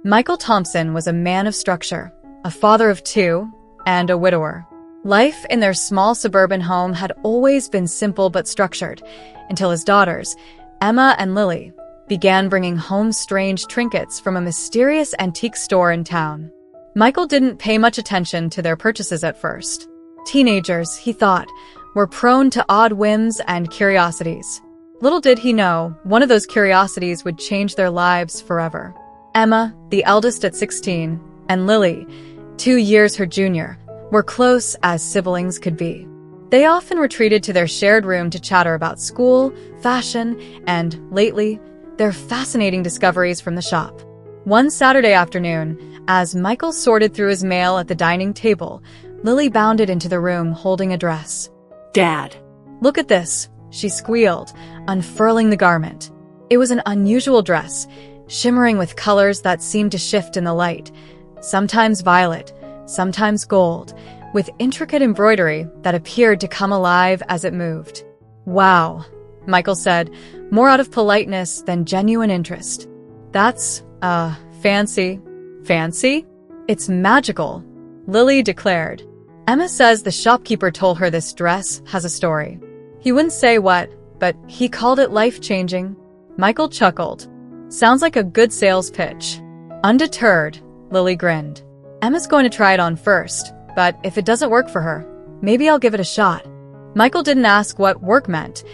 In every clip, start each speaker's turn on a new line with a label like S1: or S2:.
S1: Michael Thompson was a man of structure, a father of two, and a widower. Life in their small suburban home had always been simple but structured, until his daughters, Emma and Lily, began bringing home strange trinkets from a mysterious antique store in town. Michael didn't pay much attention to their purchases at first. Teenagers, he thought, were prone to odd whims and curiosities. Little did he know, one of those curiosities would change their lives forever. Emma, the eldest at 16, and Lily, 2 years her junior, were close as siblings could be. They often retreated to their shared room to chatter about school, fashion, and, lately, their fascinating discoveries from the shop. One Saturday afternoon, as Michael sorted through his mail at the dining table, Lily bounded into the room holding a dress.
S2: "Dad."
S1: "Look at this," she squealed, unfurling the garment. It was an unusual dress, shimmering with colors that seemed to shift in the light, sometimes violet, sometimes gold, with intricate embroidery that appeared to come alive as it moved. "Wow," Michael said, more out of politeness than genuine interest. "That's, fancy." "Fancy? It's magical," Lily declared. "Emma says the shopkeeper told her this dress has a story. He wouldn't say what, but he called it life-changing." Michael chuckled. "Sounds like a good sales pitch." Undeterred, Lily grinned. "Emma's going to try it on first, but if it doesn't work for her, maybe I'll give it a shot." Michael didn't ask what work meant.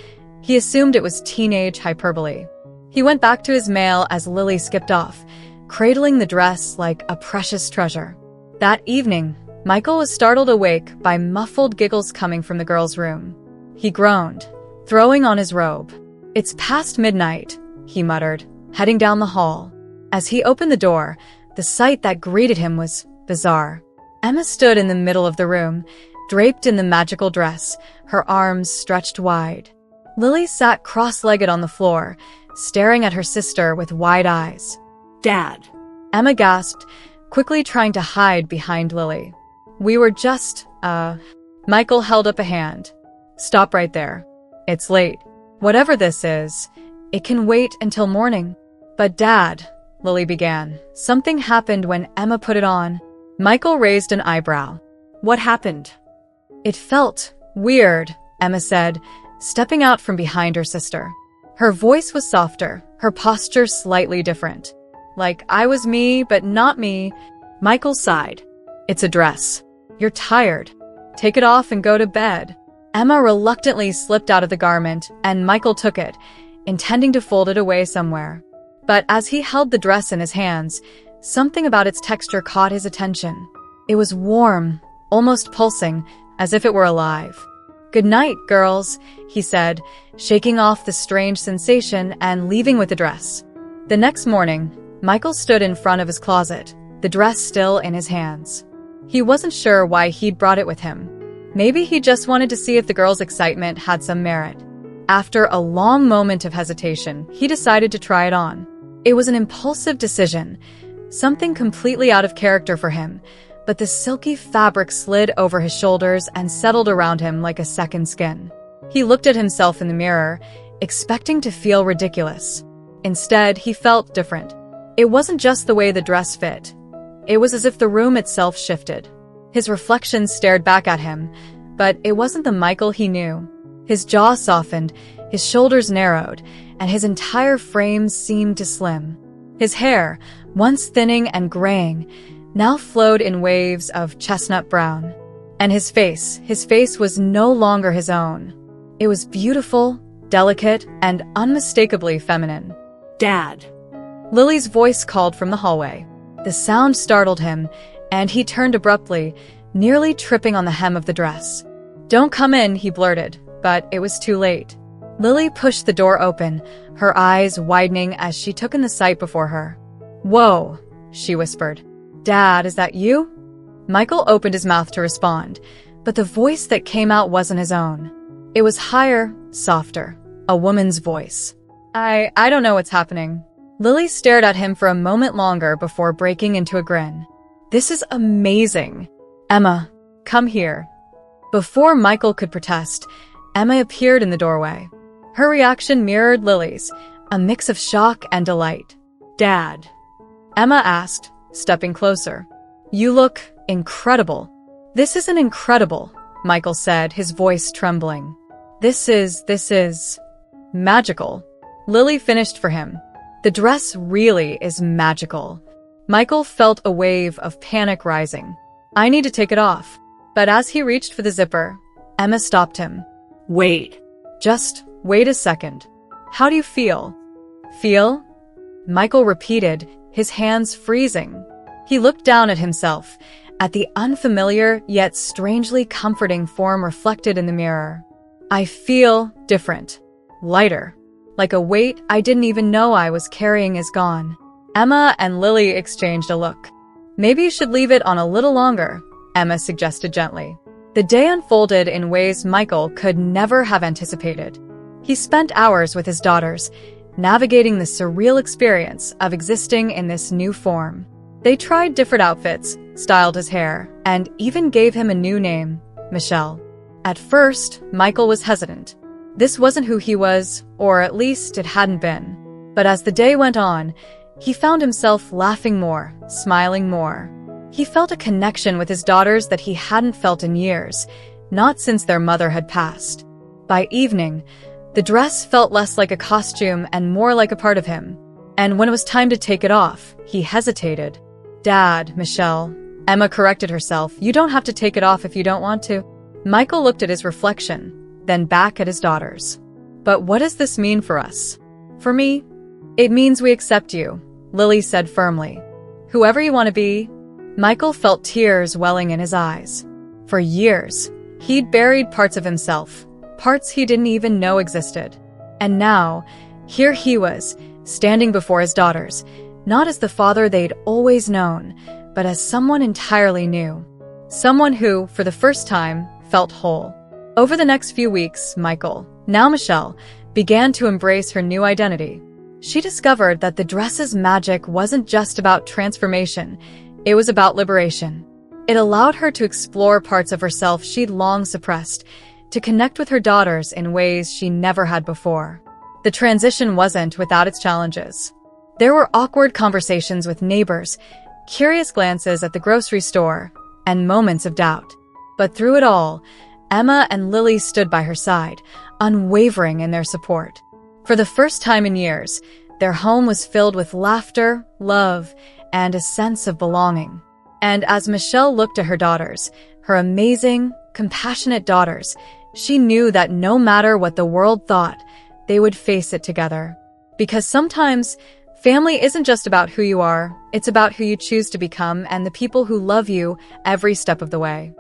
S1: He assumed it was teenage hyperbole. He went back to his mail as Lily skipped off, cradling the dress like a precious treasure. That evening, Michael was startled awake by muffled giggles coming from the girl's room. He groaned, throwing on his robe. "It's past midnight," he muttered, heading down the hall. As he opened the door, the sight that greeted him was bizarre. Emma stood in the middle of the room, draped in the magical dress, her arms stretched wide. Lily sat cross-legged on the floor, staring at her sister with wide eyes.
S2: "Dad."
S1: Emma gasped, quickly trying to hide behind Lily. "We were just, Michael held up a hand. "Stop right there. It's late. Whatever this is, it can wait until morning." "But Dad," Lily began. Something happened when Emma put it on. Michael raised an eyebrow. "What happened?" "It felt weird," Emma said, stepping out from behind her sister. Her voice was softer, her posture slightly different. "Like I was me, but not me." Michael sighed. "It's a dress. You're tired. Take it off and go to bed." Emma reluctantly slipped out of the garment, and Michael took it, intending to fold it away somewhere. But as he held the dress in his hands, something about its texture caught his attention. It was warm, almost pulsing, as if it were alive. "Good night, girls," he said, shaking off the strange sensation and leaving with the dress. The next morning, Michael stood in front of his closet, the dress still in his hands. He wasn't sure why he'd brought it with him. Maybe he just wanted to see if the girls' excitement had some merit. After a long moment of hesitation, he decided to try it on. It was an impulsive decision, something completely out of character for him, but the silky fabric slid over his shoulders and settled around him like a second skin. He looked at himself in the mirror, expecting to feel ridiculous. Instead, he felt different. It wasn't just the way the dress fit. It was as if the room itself shifted. His reflection stared back at him, but it wasn't the Michael he knew. His jaw softened, his shoulders narrowed, and his entire frame seemed to slim. His hair, once thinning and graying, now flowed in waves of chestnut brown. And his face was no longer his own. It was beautiful, delicate, and unmistakably feminine.
S2: "Dad."
S1: Lily's voice called from the hallway. The sound startled him, and he turned abruptly, nearly tripping on the hem of the dress. "Don't come in," he blurted, but it was too late. Lily pushed the door open, her eyes widening as she took in the sight before her. "Whoa," she whispered. "Dad, is that you?" Michael opened his mouth to respond, but the voice that came out wasn't his own. It was higher, softer, a woman's voice. I don't know what's happening." Lily stared at him for a moment longer before breaking into a grin. "This is amazing. Emma, come here." Before Michael could protest, Emma appeared in the doorway. Her reaction mirrored Lily's, a mix of shock and delight. "Dad." Emma asked, stepping closer. You look incredible. This isn't incredible, Michael said, his voice trembling. This is magical. Lily finished for him. The dress really is magical. Michael felt a wave of panic rising. I need to take it off. But as he reached for the zipper, Emma stopped him.
S2: Wait.
S1: Just wait a second. How do you feel? Feel? Michael repeated, his hands freezing. He looked down at himself, at the unfamiliar yet strangely comforting form reflected in the mirror. I feel different. Lighter. Like a weight I didn't even know I was carrying is gone. Emma and Lily exchanged a look. Maybe you should leave it on a little longer, Emma suggested gently. The day unfolded in ways Michael could never have anticipated. He spent hours with his daughters, navigating the surreal experience of existing in this new form. They tried different outfits, styled his hair, and even gave him a new name, Michelle. At first, Michael was hesitant. This wasn't who he was, or at least it hadn't been. But as the day went on, he found himself laughing more, smiling more. He felt a connection with his daughters that he hadn't felt in years, not since their mother had passed. By evening, the dress felt less like a costume and more like a part of him. And when it was time to take it off, he hesitated. Dad, Michelle. Emma corrected herself. You don't have to take it off if you don't want to. Michael looked at his reflection, then back at his daughters. But what does this mean for us? For me, it means we accept you, Lily said firmly. Whoever you want to be. Michael felt tears welling in his eyes. For years, he'd buried parts of himself, parts he didn't even know existed. And now, here he was, standing before his daughters, not as the father they'd always known, but as someone entirely new. Someone who, for the first time, felt whole. Over the next few weeks, Michael, now Michelle, began to embrace her new identity. She discovered that the dress's magic wasn't just about transformation, it was about liberation. It allowed her to explore parts of herself she'd long suppressed, to connect with her daughters in ways she never had before. The transition wasn't without its challenges. There were awkward conversations with neighbors, curious glances at the grocery store, and moments of doubt. But through it all, Emma and Lily stood by her side, unwavering in their support. For the first time in years, their home was filled with laughter, love, and a sense of belonging. And as Michelle looked at her daughters, her amazing, compassionate daughters, she knew that no matter what the world thought, they would face it together. Because sometimes, family isn't just about who you are, it's about who you choose to become and the people who love you every step of the way.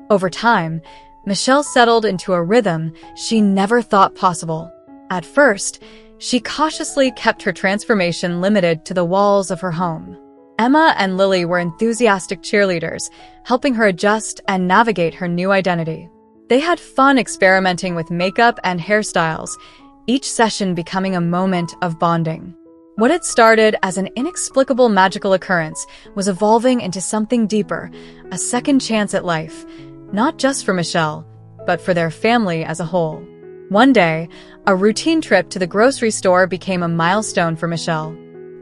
S1: Over time, Michelle settled into a rhythm she never thought possible. At first, she cautiously kept her transformation limited to the walls of her home. Emma and Lily were enthusiastic cheerleaders, helping her adjust and navigate her new identity. They had fun experimenting with makeup and hairstyles, each session becoming a moment of bonding. What had started as an inexplicable magical occurrence was evolving into something deeper, a second chance at life, not just for Michelle, but for their family as a whole. One day, a routine trip to the grocery store became a milestone for Michelle.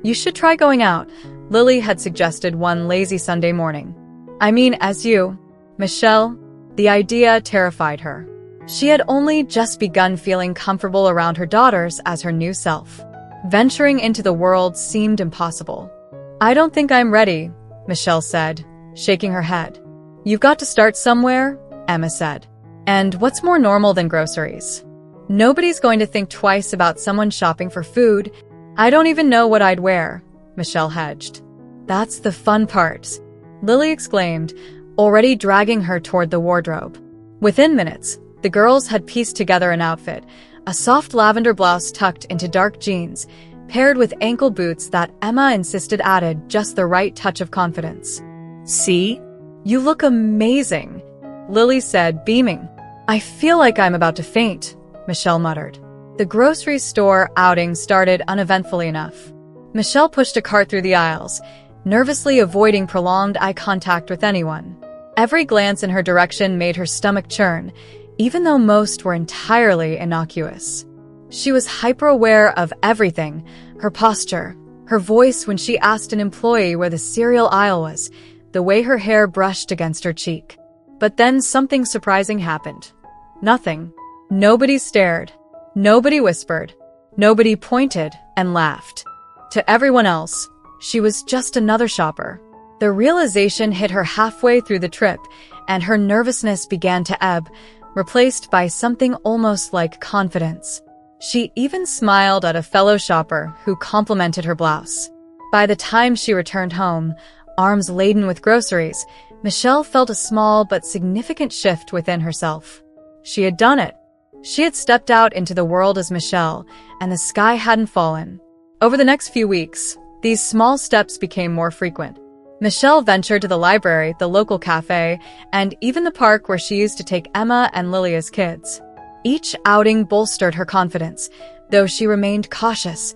S1: You should try going out, Lily had suggested one lazy Sunday morning. I mean, as you, Michelle, the idea terrified her. She had only just begun feeling comfortable around her daughters as her new self. Venturing into the world seemed impossible. I don't think I'm ready, Michelle said, shaking her head. You've got to start somewhere, Emma said. And what's more normal than groceries? Nobody's going to think twice about someone shopping for food. I don't even know what I'd wear, Michelle hedged. That's the fun part, Lily exclaimed, already dragging her toward the wardrobe. Within minutes, the girls had pieced together an outfit, a soft lavender blouse tucked into dark jeans, paired with ankle boots that Emma insisted added just the right touch of confidence. See? You look amazing, Lily said, beaming. I feel like I'm about to faint, Michelle muttered. The grocery store outing started uneventfully enough. Michelle pushed a cart through the aisles, nervously avoiding prolonged eye contact with anyone. Every glance in her direction made her stomach churn, even though most were entirely innocuous. She was hyper-aware of everything, her posture, her voice when she asked an employee where the cereal aisle was, the way her hair brushed against her cheek. But then something surprising happened. Nothing. Nobody stared. Nobody whispered. Nobody pointed and laughed. To everyone else, she was just another shopper. The realization hit her halfway through the trip, and her nervousness began to ebb, replaced by something almost like confidence. She even smiled at a fellow shopper who complimented her blouse. By the time she returned home, arms laden with groceries, Michelle felt a small but significant shift within herself. She had done it. She had stepped out into the world as Michelle, and the sky hadn't fallen. Over the next few weeks, these small steps became more frequent. Michelle ventured to the library, the local cafe, and even the park where she used to take Emma and Lily as kids. Each outing bolstered her confidence, though she remained cautious,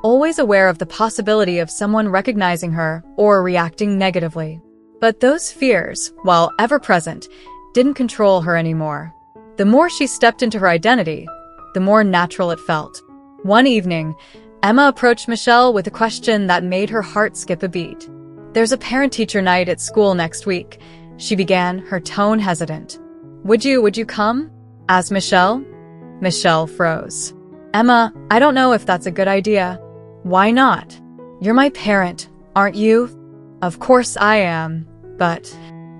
S1: always aware of the possibility of someone recognizing her or reacting negatively. But those fears, while ever present, didn't control her anymore. The more she stepped into her identity, the more natural it felt. One evening, Emma approached Michelle with a question that made her heart skip a beat. "There's a parent-teacher night at school next week," she began, her tone hesitant. Would you come?" asked Michelle. Michelle froze. "Emma, I don't know if that's a good idea." "Why not? You're my parent, aren't you?" "Of course I am, but—"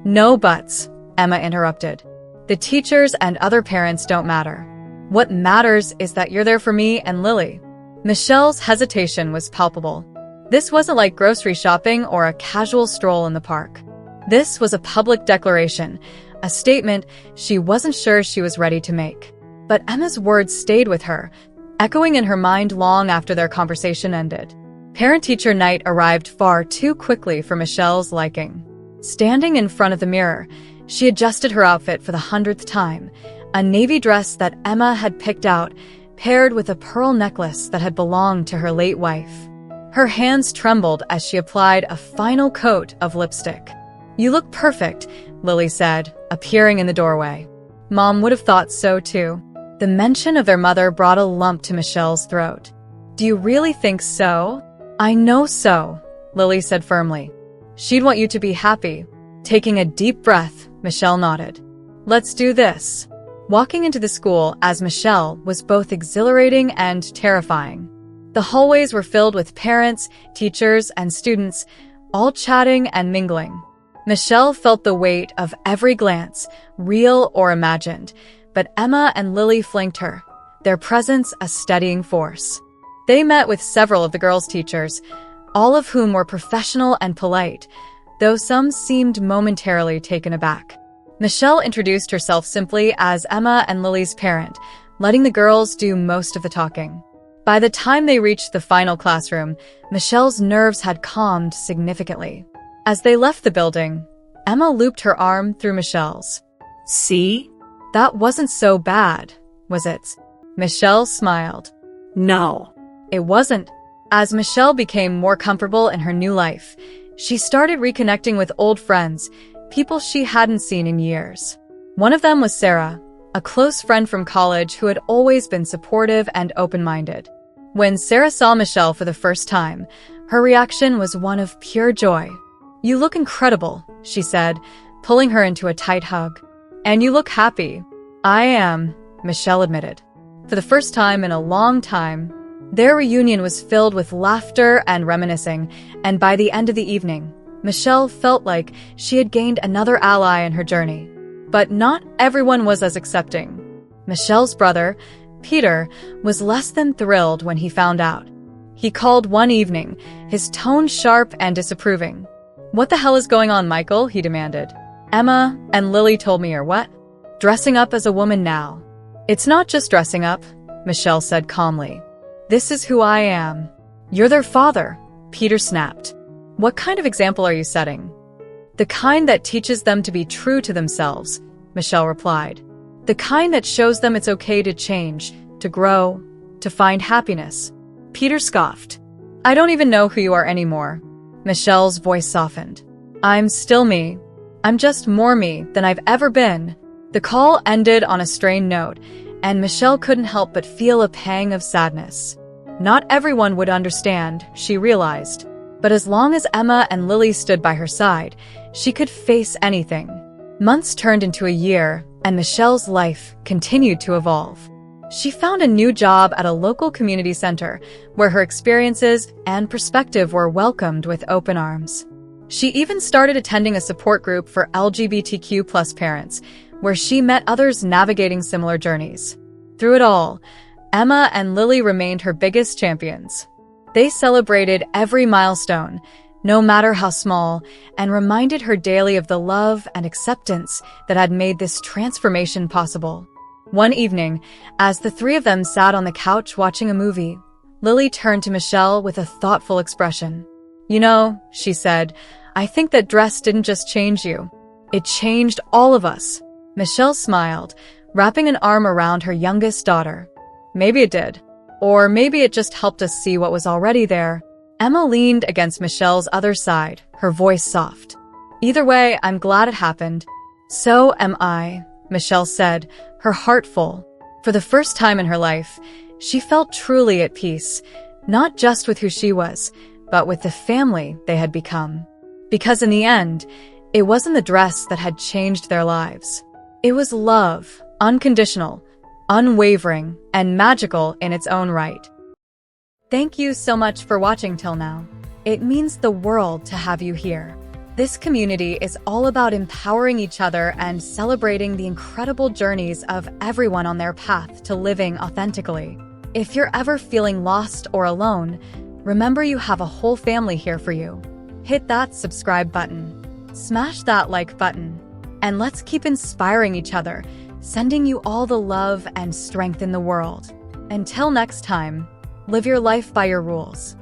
S1: "No buts," Emma interrupted. "The teachers and other parents don't matter. What matters is that you're there for me and Lily." Michelle's hesitation was palpable. This wasn't like grocery shopping or a casual stroll in the park. This was a public declaration, a statement she wasn't sure she was ready to make. But Emma's words stayed with her, echoing in her mind long after their conversation ended. Parent-teacher night arrived far too quickly for Michelle's liking. Standing in front of the mirror, she adjusted her outfit for the 100th time, a navy dress that Emma had picked out, paired with a pearl necklace that had belonged to her late wife. Her hands trembled as she applied a final coat of lipstick. "You look perfect," Lily said, appearing in the doorway. "Mom would have thought so too." The mention of their mother brought a lump to Michelle's throat. "Do you really think so?" "I know so," Lily said firmly. "She'd want you to be happy." Taking a deep breath, Michelle nodded. "Let's do this." Walking into the school as Michelle was both exhilarating and terrifying. The hallways were filled with parents, teachers, and students, all chatting and mingling. Michelle felt the weight of every glance, real or imagined, but Emma and Lily flanked her, their presence a steadying force. They met with several of the girls' teachers, all of whom were professional and polite, though some seemed momentarily taken aback. Michelle introduced herself simply as Emma and Lily's parent, letting the girls do most of the talking. By the time they reached the final classroom, Michelle's nerves had calmed significantly. As they left the building, Emma looped her arm through Michelle's.
S2: "See?
S1: That wasn't so bad, was it?" Michelle smiled.
S2: No.
S1: It wasn't. As Michelle became more comfortable in her new life, she started reconnecting with old friends, people she hadn't seen in years. One of them was Sarah, a close friend from college who had always been supportive and open-minded. When Sarah saw Michelle for the first time, her reaction was one of pure joy. "You look incredible," she said, pulling her into a tight hug. "And you look happy." "I am," Michelle admitted. For the first time in a long time, their reunion was filled with laughter and reminiscing, and by the end of the evening, Michelle felt like she had gained another ally in her journey. But not everyone was as accepting. Michelle's brother, Peter, was less than thrilled when he found out. He called one evening, his tone sharp and disapproving. "What the hell is going on, Michael?" he demanded. "Emma and Lily told me you're what? Dressing up as a woman now." "It's not just dressing up," Michelle said calmly. "This is who I am." "You're their father," Peter snapped. "What kind of example are you setting?" "The kind that teaches them to be true to themselves," Michelle replied. "The kind that shows them it's okay to change, to grow, to find happiness." Peter scoffed. "I don't even know who you are anymore." Michelle's voice softened. "I'm still me. I'm just more me than I've ever been." The call ended on a strained note, and Michelle couldn't help but feel a pang of sadness. Not everyone would understand, she realized. But as long as Emma and Lily stood by her side, she could face anything. Months turned into a year, and Michelle's life continued to evolve. She found a new job at a local community center, where her experiences and perspective were welcomed with open arms. She even started attending a support group for LGBTQ+ parents, where she met others navigating similar journeys. Through it all, Emma and Lily remained her biggest champions. They celebrated every milestone, no matter how small, and reminded her daily of the love and acceptance that had made this transformation possible. One evening, as the three of them sat on the couch watching a movie, Lily turned to Michelle with a thoughtful expression. "You know," she said, "I think that dress didn't just change you. It changed all of us." Michelle smiled, wrapping an arm around her youngest daughter. "Maybe it did. Or maybe it just helped us see what was already there." Emma leaned against Michelle's other side, her voice soft. "Either way, I'm glad it happened." "So am I," Michelle said, her heart full. For the first time in her life, she felt truly at peace, not just with who she was, but with the family they had become. Because in the end, it wasn't the dress that had changed their lives. It was love, unconditional, unwavering, and magical in its own right. Thank you so much for watching till now. It means the world to have you here. This community is all about empowering each other and celebrating the incredible journeys of everyone on their path to living authentically. If you're ever feeling lost or alone, remember you have a whole family here for you. Hit that subscribe button. Smash that like button. And let's keep inspiring each other, sending you all the love and strength in the world. Until next time, live your life by your rules.